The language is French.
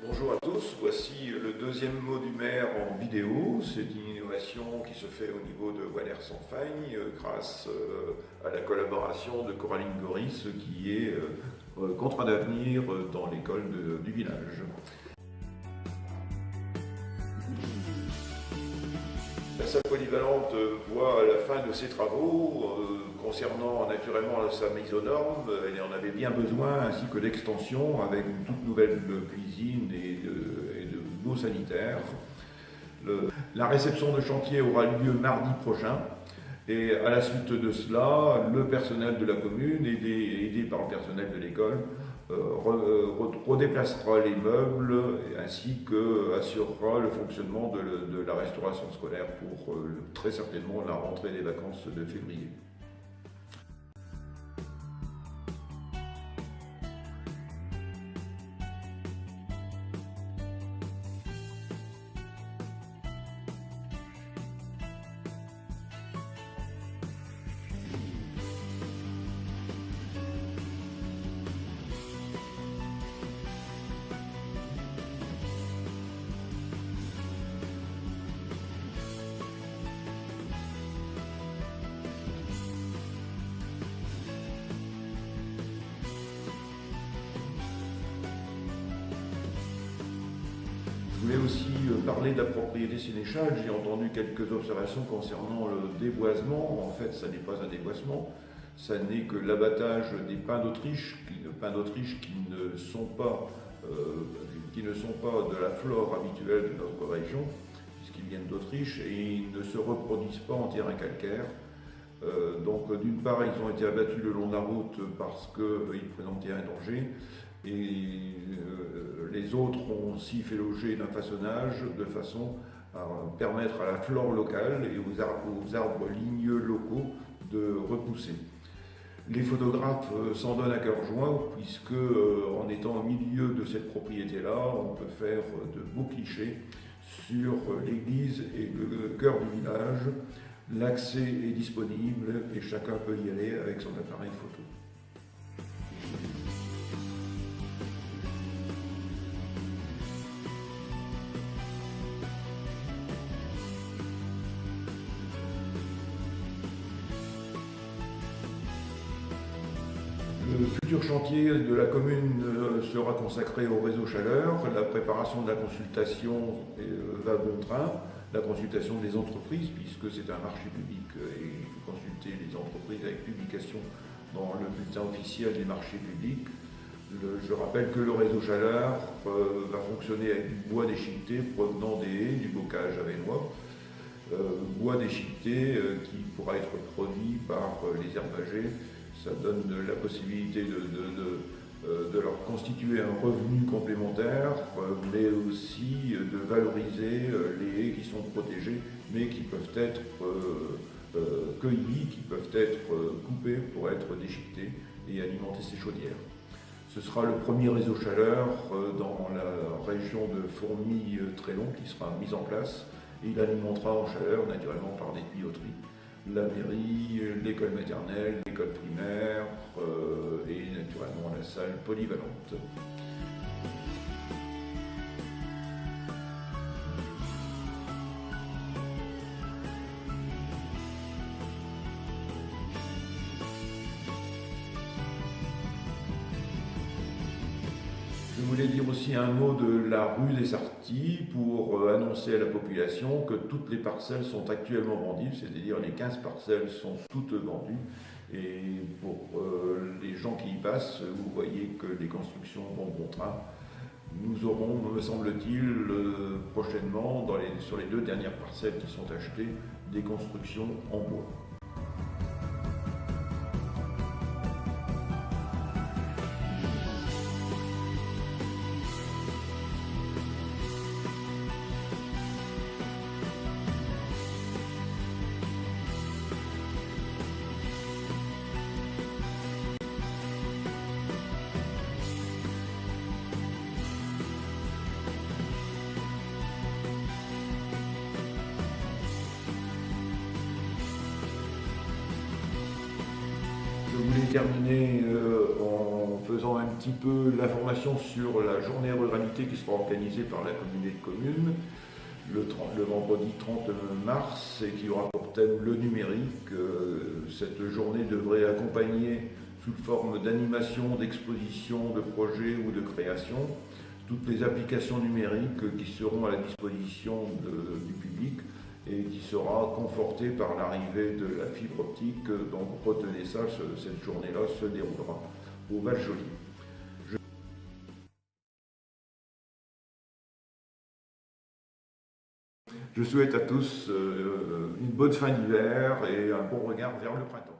Bonjour à tous, voici le deuxième mot du maire en vidéo. C'est une innovation qui se fait au niveau de Waller sans faille grâce à la collaboration de Coraline Goris qui est contrat d'avenir dans l'école du village. La salle polyvalente voit à la fin de ses travaux, concernant naturellement sa mise aux normes, elle en avait bien besoin, ainsi que l'extension avec une toute nouvelle cuisine et de l'eau sanitaire. La réception de chantier aura lieu mardi prochain. Et à la suite de cela, le personnel de la commune, aidé par le personnel de l'école, redéplacera les meubles ainsi qu'assurera le fonctionnement de la restauration scolaire pour très certainement la rentrée des vacances de février. Je voulais aussi parler de la propriété sénéchale. J'ai entendu quelques observations concernant le déboisement. En fait, ça n'est pas un déboisement, ça n'est que l'abattage des pins d'Autriche qui ne sont pas de la flore habituelle de notre région, puisqu'ils viennent d'Autriche et ils ne se reproduisent pas en terrain calcaire. Donc d'une part, ils ont été abattus le long de la route parce qu'ils présentaient un danger, et les autres ont aussi fait l'objet d'un façonnage de façon à permettre à la flore locale et aux arbres ligneux locaux de repousser. Les photographes s'en donnent à cœur joie puisque, en étant au milieu de cette propriété-là, on peut faire de beaux clichés sur l'église et le cœur du village. L'accès est disponible et chacun peut y aller avec son appareil photo. Le futur chantier de la commune sera consacré au réseau chaleur. La préparation de la consultation va bon train. La consultation des entreprises, puisque c'est un marché public et il faut consulter les entreprises avec publication dans le bulletin officiel des marchés publics. Je rappelle que le réseau chaleur va fonctionner avec du bois déchiqueté provenant des haies du bocage avesnois. Bois déchiqueté qui pourra être produit par les herbagers. Ça donne la possibilité de leur constituer un revenu complémentaire, mais aussi de valoriser les haies qui sont protégées, mais qui peuvent être cueillies, qui peuvent être coupées pour être déchiquetées et alimenter ces chaudières. Ce sera le premier réseau chaleur dans la région de Fourmies-Trélon qui sera mis en place, et il alimentera en chaleur naturellement par des tuyauteries la mairie, l'école maternelle, l'école primaire et naturellement la salle polyvalente. Je voulais dire aussi un mot de la rue des Sartis pour annoncer à la population que toutes les parcelles sont actuellement vendues, c'est-à-dire les 15 parcelles sont toutes vendues. Et pour les gens qui y passent, vous voyez que les constructions vont bon train. Nous aurons, me semble-t-il, prochainement, sur les 2 dernières parcelles qui sont achetées, des constructions en bois. voulais terminer en faisant un petit peu l'information sur la journée ruralité qui sera organisée par la communauté de communes le vendredi 30 mars et qui aura pour thème le numérique. Cette journée devrait accompagner sous forme d'animation, d'exposition, de projet ou de création toutes les applications numériques qui seront à la disposition du public et qui sera confortée par l'arrivée de la fibre optique. Donc retenez ça, cette journée-là se déroulera au Val-Joli. Je souhaite à tous une bonne fin d'hiver et un bon regard vers le printemps.